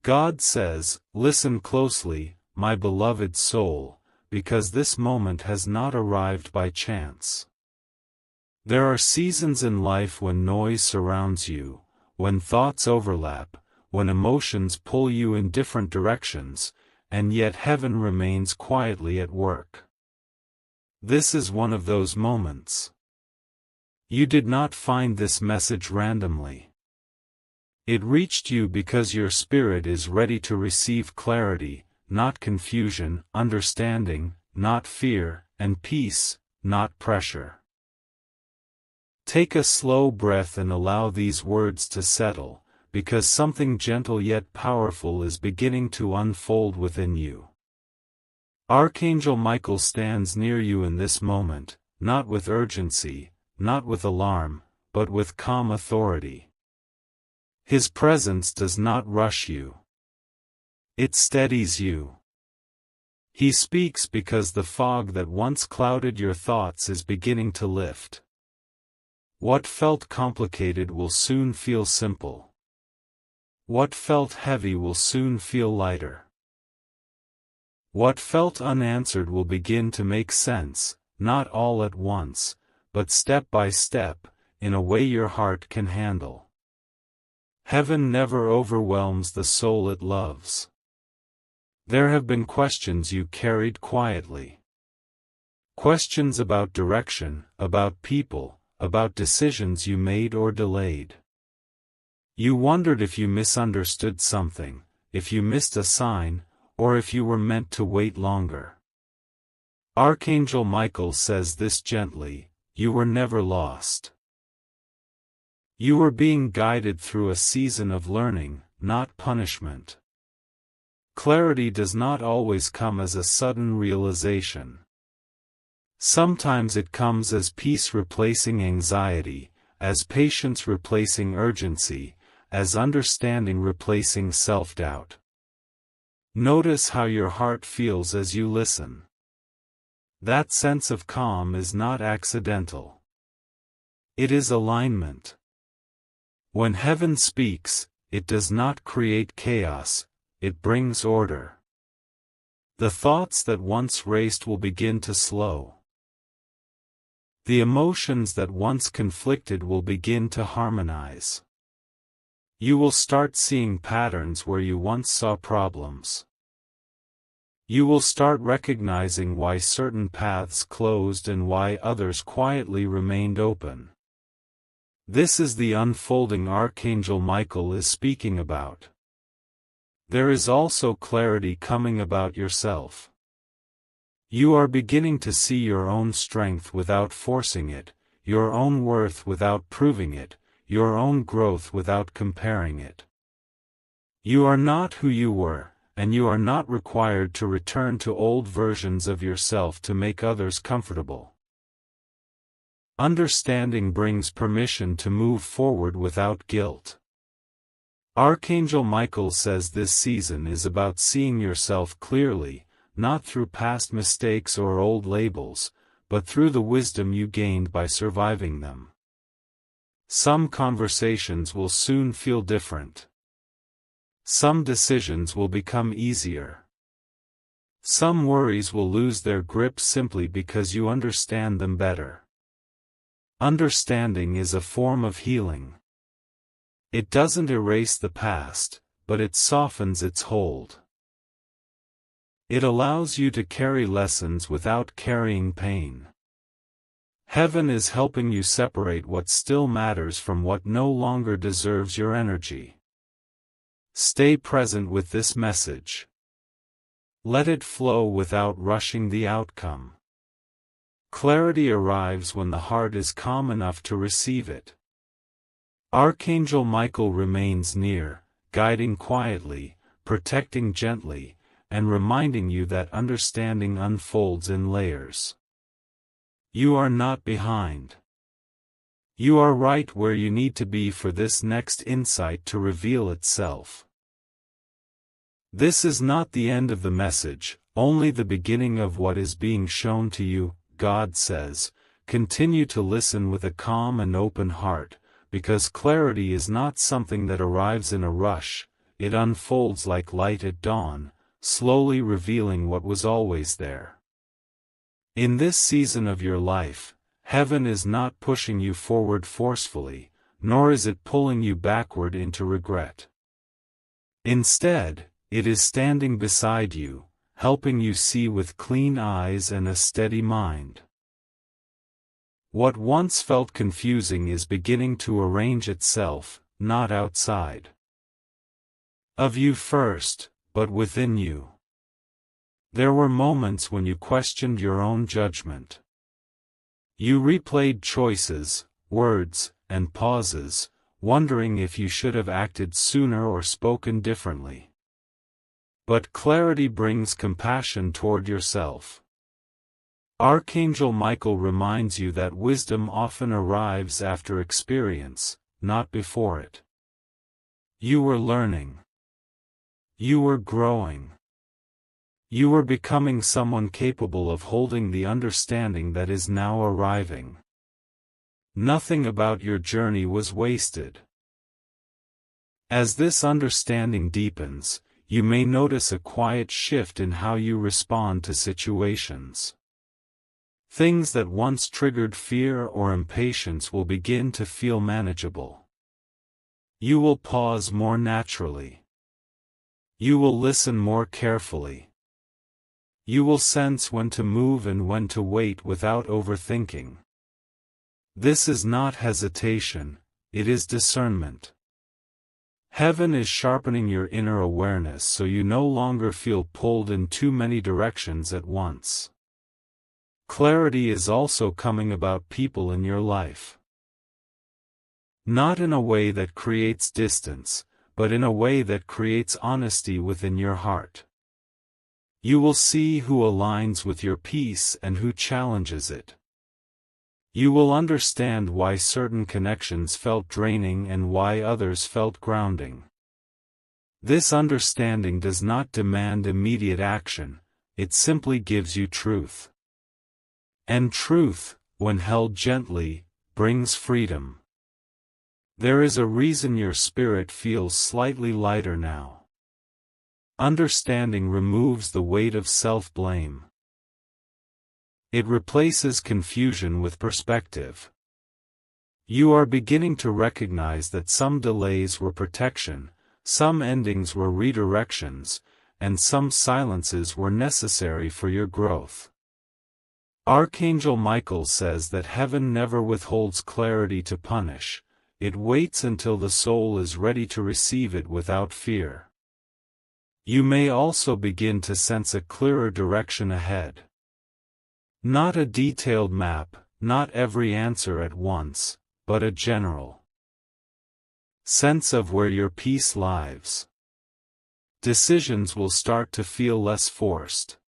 God says, "Listen closely, my beloved soul, because this moment has not arrived by chance." There are seasons in life when noise surrounds you, when thoughts overlap, when emotions pull you in different directions, and yet heaven remains quietly at work. This is one of those moments. You did not find this message randomly. It reached you because your spirit is ready to receive clarity, not confusion, understanding, not fear, and peace, not pressure. Take a slow breath and allow these words to settle, because something gentle yet powerful is beginning to unfold within you. Archangel Michael stands near you in this moment, not with urgency, not with alarm, but with calm authority. His presence does not rush you. It steadies you. He speaks because the fog that once clouded your thoughts is beginning to lift. What felt complicated will soon feel simple. What felt heavy will soon feel lighter. What felt unanswered will begin to make sense, not all at once, but step by step, in a way your heart can handle. Heaven never overwhelms the soul it loves. There have been questions you carried quietly. Questions about direction, about people, about decisions you made or delayed. You wondered if you misunderstood something, if you missed a sign, or if you were meant to wait longer. Archangel Michael says this gently: you were never lost. You were being guided through a season of learning, not punishment. Clarity does not always come as a sudden realization. Sometimes it comes as peace replacing anxiety, as patience replacing urgency, as understanding replacing self-doubt. Notice how your heart feels as you listen. That sense of calm is not accidental. It is alignment. When heaven speaks, it does not create chaos, it brings order. The thoughts that once raced will begin to slow. The emotions that once conflicted will begin to harmonize. You will start seeing patterns where you once saw problems. You will start recognizing why certain paths closed and why others quietly remained open. This is the unfolding Archangel Michael is speaking about. There is also clarity coming about yourself. You are beginning to see your own strength without forcing it, your own worth without proving it, your own growth without comparing it. You are not who you were, and you are not required to return to old versions of yourself to make others comfortable. Understanding brings permission to move forward without guilt. Archangel Michael says this season is about seeing yourself clearly, not through past mistakes or old labels, but through the wisdom you gained by surviving them. Some conversations will soon feel different. Some decisions will become easier. Some worries will lose their grip simply because you understand them better. Understanding is a form of healing. It doesn't erase the past, but it softens its hold. It allows you to carry lessons without carrying pain. Heaven is helping you separate what still matters from what no longer deserves your energy. Stay present with this message. Let it flow without rushing the outcome. Clarity arrives when the heart is calm enough to receive it. Archangel Michael remains near, guiding quietly, protecting gently, and reminding you that understanding unfolds in layers. You are not behind. You are right where you need to be for this next insight to reveal itself. This is not the end of the message, only the beginning of what is being shown to you. God says, continue to listen with a calm and open heart, because clarity is not something that arrives in a rush, it unfolds like light at dawn, slowly revealing what was always there. In this season of your life, heaven is not pushing you forward forcefully, nor is it pulling you backward into regret. Instead, it is standing beside you, helping you see with clean eyes and a steady mind. What once felt confusing is beginning to arrange itself, not outside of you first, but within you. There were moments when you questioned your own judgment. You replayed choices, words, and pauses, wondering if you should have acted sooner or spoken differently. But clarity brings compassion toward yourself. Archangel Michael reminds you that wisdom often arrives after experience, not before it. You were learning. You were growing. You were becoming someone capable of holding the understanding that is now arriving. Nothing about your journey was wasted. As this understanding deepens, you may notice a quiet shift in how you respond to situations. Things that once triggered fear or impatience will begin to feel manageable. You will pause more naturally. You will listen more carefully. You will sense when to move and when to wait without overthinking. This is not hesitation, it is discernment. Heaven is sharpening your inner awareness so you no longer feel pulled in too many directions at once. Clarity is also coming about people in your life. Not in a way that creates distance, but in a way that creates honesty within your heart. You will see who aligns with your peace and who challenges it. You will understand why certain connections felt draining and why others felt grounding. This understanding does not demand immediate action, it simply gives you truth. And truth, when held gently, brings freedom. There is a reason your spirit feels slightly lighter now. Understanding removes the weight of self-blame. It replaces confusion with perspective. You are beginning to recognize that some delays were protection, some endings were redirections, and some silences were necessary for your growth. Archangel Michael says that heaven never withholds clarity to punish, it waits until the soul is ready to receive it without fear. You may also begin to sense a clearer direction ahead. Not a detailed map, not every answer at once, but a general sense of where your peace lies. Decisions will start to feel less forced.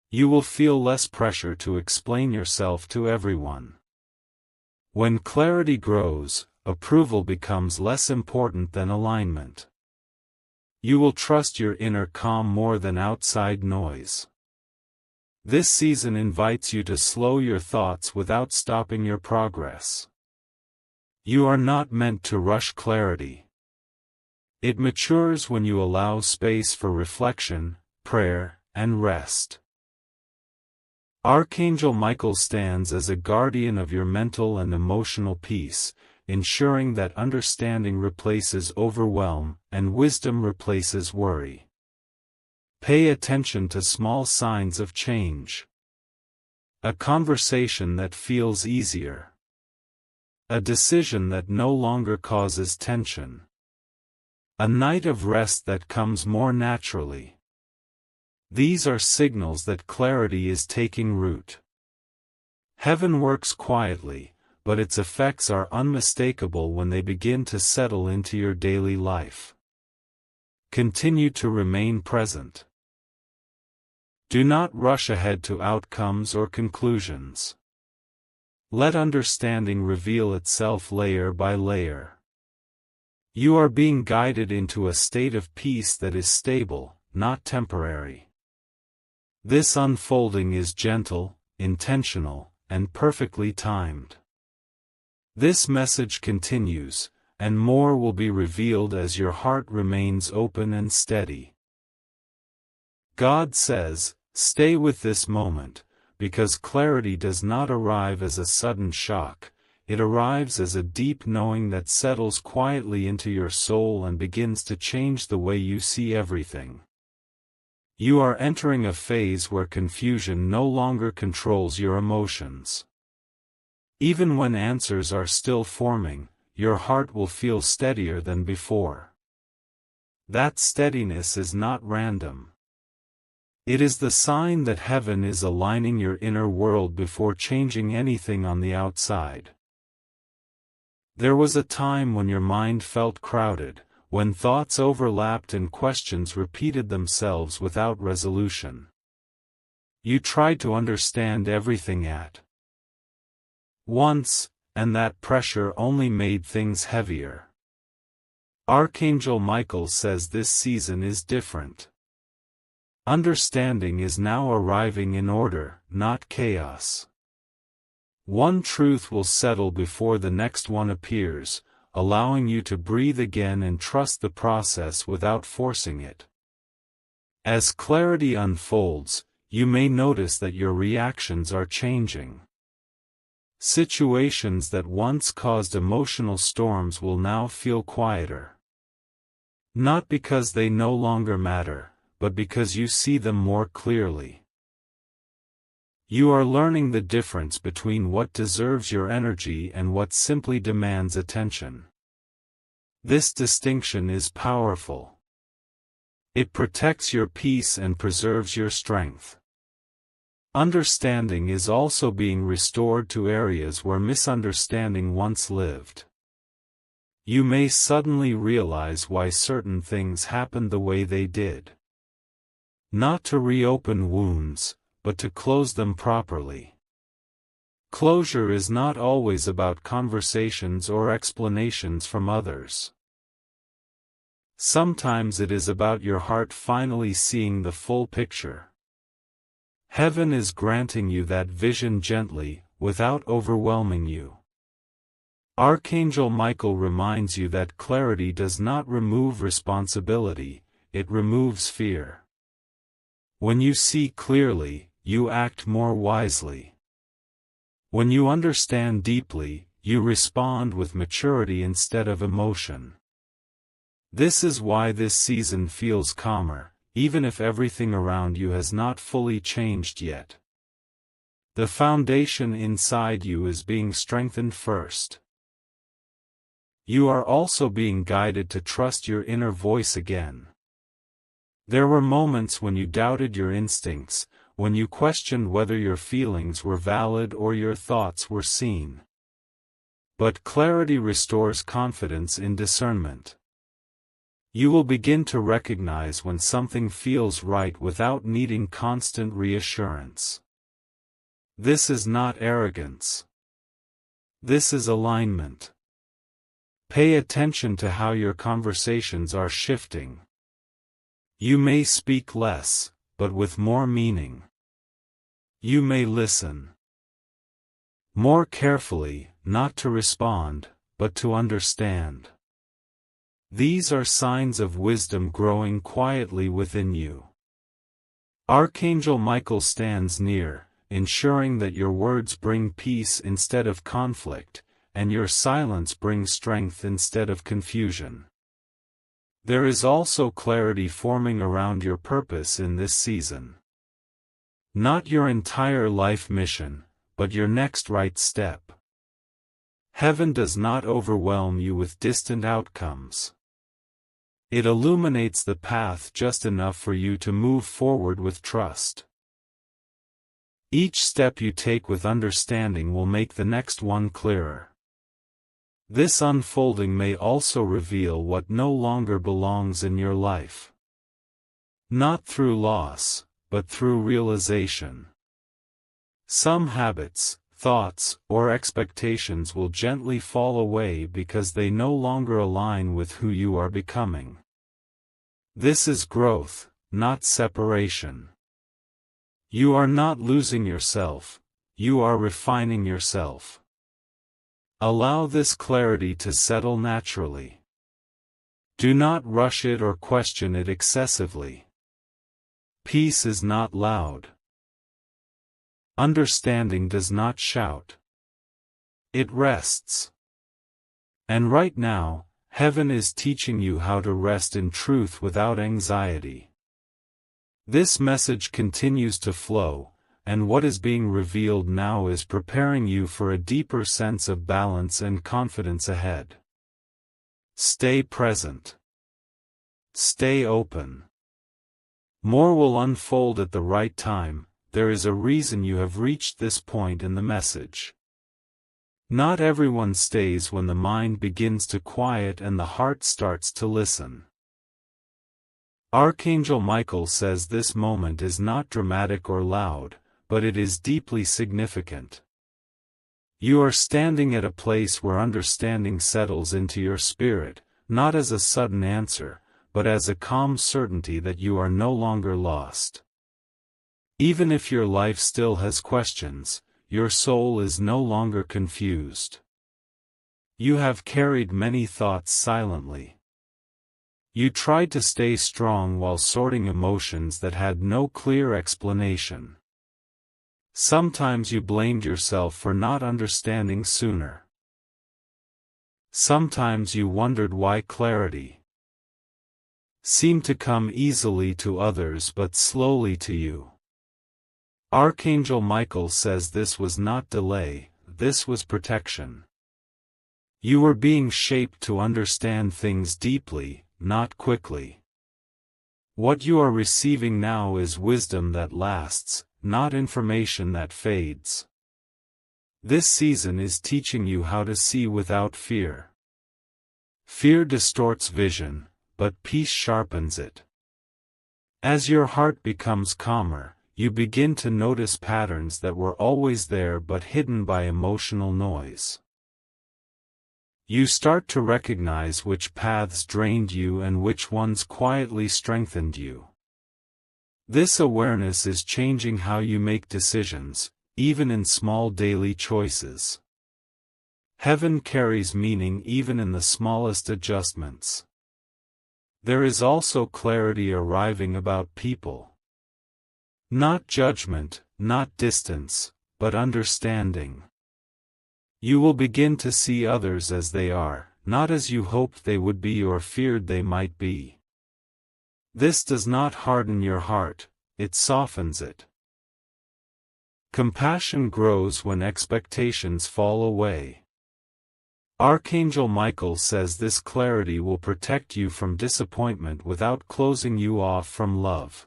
You will feel less pressure to explain yourself to everyone. When clarity grows, approval becomes less important than alignment. You will trust your inner calm more than outside noise. This season invites you to slow your thoughts without stopping your progress. You are not meant to rush clarity. It matures when you allow space for reflection, prayer, and rest. Archangel Michael stands as a guardian of your mental and emotional peace, ensuring that understanding replaces overwhelm and wisdom replaces worry. Pay attention to small signs of change. A conversation that feels easier. A decision that no longer causes tension. A night of rest that comes more naturally. These are signals that clarity is taking root. Heaven works quietly, but its effects are unmistakable when they begin to settle into your daily life. Continue to remain present. Do not rush ahead to outcomes or conclusions. Let understanding reveal itself layer by layer. You are being guided into a state of peace that is stable, not temporary. This unfolding is gentle, intentional, and perfectly timed. This message continues, and more will be revealed as your heart remains open and steady. God says, stay with this moment, because clarity does not arrive as a sudden shock, it arrives as a deep knowing that settles quietly into your soul and begins to change the way you see everything. You are entering a phase where confusion no longer controls your emotions. Even when answers are still forming, your heart will feel steadier than before. That steadiness is not random. It is the sign that heaven is aligning your inner world before changing anything on the outside. There was a time when your mind felt crowded, when thoughts overlapped and questions repeated themselves without resolution. You tried to understand everything at once, and that pressure only made things heavier. Archangel Michael says this season is different. Understanding is now arriving in order, not chaos. One truth will settle before the next one appears, allowing you to breathe again and trust the process without forcing it. As clarity unfolds, you may notice that your reactions are changing. Situations that once caused emotional storms will now feel quieter. Not because they no longer matter, but because you see them more clearly. You are learning the difference between what deserves your energy and what simply demands attention. This distinction is powerful. It protects your peace and preserves your strength. Understanding is also being restored to areas where misunderstanding once lived. You may suddenly realize why certain things happened the way they did. Not to reopen wounds, but to close them properly. Closure is not always about conversations or explanations from others. Sometimes it is about your heart finally seeing the full picture. Heaven is granting you that vision gently, without overwhelming you. Archangel Michael reminds you that clarity does not remove responsibility, it removes fear. When you see clearly, you act more wisely. When you understand deeply, you respond with maturity instead of emotion. This is why this season feels calmer, even if everything around you has not fully changed yet. The foundation inside you is being strengthened first. You are also being guided to trust your inner voice again. There were moments when you doubted your instincts, when you questioned whether your feelings were valid or your thoughts were seen. But clarity restores confidence in discernment. You will begin to recognize when something feels right without needing constant reassurance. This is not arrogance. This is alignment. Pay attention to how your conversations are shifting. You may speak less, but with more meaning. You may listen more carefully, not to respond, but to understand. These are signs of wisdom growing quietly within you. Archangel Michael stands near, ensuring that your words bring peace instead of conflict, and your silence brings strength instead of confusion. There is also clarity forming around your purpose in this season. Not your entire life mission, but your next right step. Heaven does not overwhelm you with distant outcomes. It illuminates the path just enough for you to move forward with trust. Each step you take with understanding will make the next one clearer. This unfolding may also reveal what no longer belongs in your life. Not through loss, but through realization. Some habits, thoughts, or expectations will gently fall away because they no longer align with who you are becoming. This is growth, not separation. You are not losing yourself, you are refining yourself. Allow this clarity to settle naturally. Do not rush it or question it excessively. Peace is not loud. Understanding does not shout. It rests. And right now, heaven is teaching you how to rest in truth without anxiety. This message continues to flow, and what is being revealed now is preparing you for a deeper sense of balance and confidence ahead. Stay present. Stay open. More will unfold at the right time. There is a reason you have reached this point in the message. Not everyone stays when the mind begins to quiet and the heart starts to listen. Archangel Michael says this moment is not dramatic or loud, but it is deeply significant. You are standing at a place where understanding settles into your spirit, not as a sudden answer, but as a calm certainty that you are no longer lost. Even if your life still has questions, your soul is no longer confused. You have carried many thoughts silently. You tried to stay strong while sorting emotions that had no clear explanation. Sometimes you blamed yourself for not understanding sooner. Sometimes you wondered why clarity seemed to come easily to others but slowly to you. Archangel Michael says this was not delay, this was protection. You were being shaped to understand things deeply, not quickly. What you are receiving now is wisdom that lasts, not information that fades. This season is teaching you how to see without fear. Fear distorts vision, but peace sharpens it. As your heart becomes calmer, you begin to notice patterns that were always there but hidden by emotional noise. You start to recognize which paths drained you and which ones quietly strengthened you. This awareness is changing how you make decisions, even in small daily choices. Heaven carries meaning even in the smallest adjustments. There is also clarity arriving about people. Not judgment, not distance, but understanding. You will begin to see others as they are, not as you hoped they would be or feared they might be. This does not harden your heart, it softens it. Compassion grows when expectations fall away. Archangel Michael says this clarity will protect you from disappointment without closing you off from love.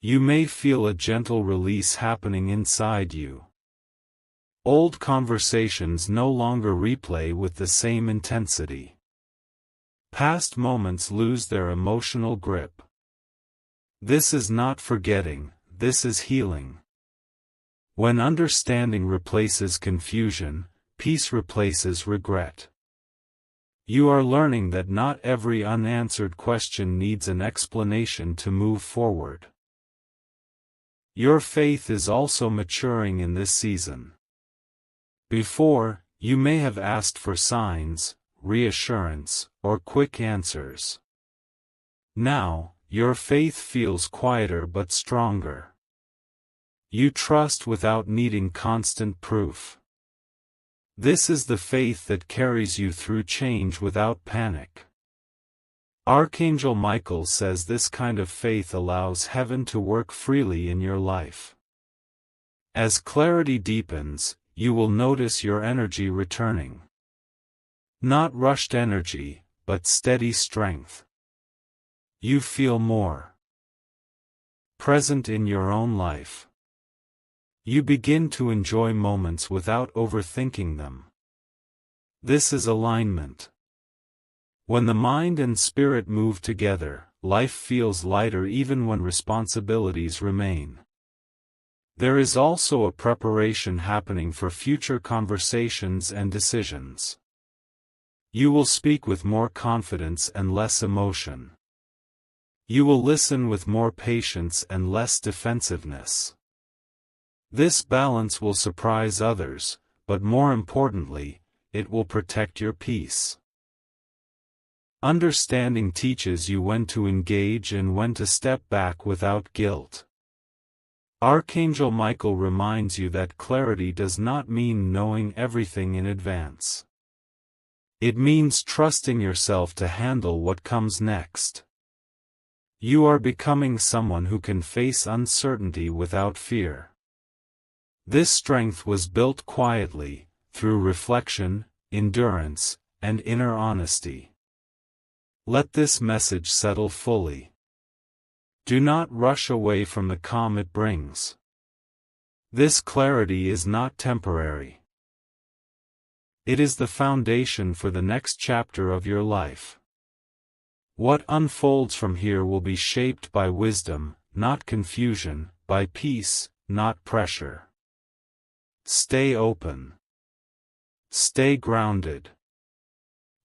You may feel a gentle release happening inside you. Old conversations no longer replay with the same intensity. Past moments lose their emotional grip. This is not forgetting, this is healing. When understanding replaces confusion, peace replaces regret. You are learning that not every unanswered question needs an explanation to move forward. Your faith is also maturing in this season. Before, you may have asked for signs, reassurance, or quick answers. Now, your faith feels quieter but stronger. You trust without needing constant proof. This is the faith that carries you through change without panic. Archangel Michael says this kind of faith allows heaven to work freely in your life. As clarity deepens, you will notice your energy returning. Not rushed energy, but steady strength. You feel more present in your own life. You begin to enjoy moments without overthinking them. This is alignment. When the mind and spirit move together, life feels lighter even when responsibilities remain. There is also a preparation happening for future conversations and decisions. You will speak with more confidence and less emotion. You will listen with more patience and less defensiveness. This balance will surprise others, but more importantly, it will protect your peace. Understanding teaches you when to engage and when to step back without guilt. Archangel Michael reminds you that clarity does not mean knowing everything in advance. It means trusting yourself to handle what comes next. You are becoming someone who can face uncertainty without fear. This strength was built quietly, through reflection, endurance, and inner honesty. Let this message settle fully. Do not rush away from the calm it brings. This clarity is not temporary. It is the foundation for the next chapter of your life. What unfolds from here will be shaped by wisdom, not confusion, by peace, not pressure. Stay open. Stay grounded.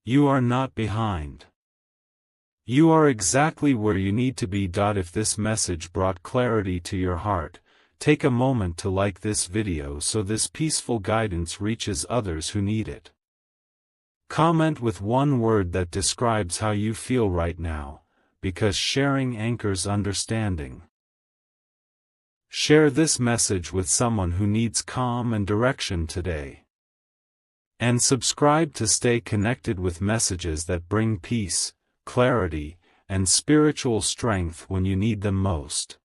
You are not behind. You are exactly where you need to be. If this message brought clarity to your heart, take a moment to like this video so this peaceful guidance reaches others who need it. Comment with one word that describes how you feel right now, because sharing anchors understanding. Share this message with someone who needs calm and direction today. And subscribe to stay connected with messages that bring peace, clarity, and spiritual strength when you need them most.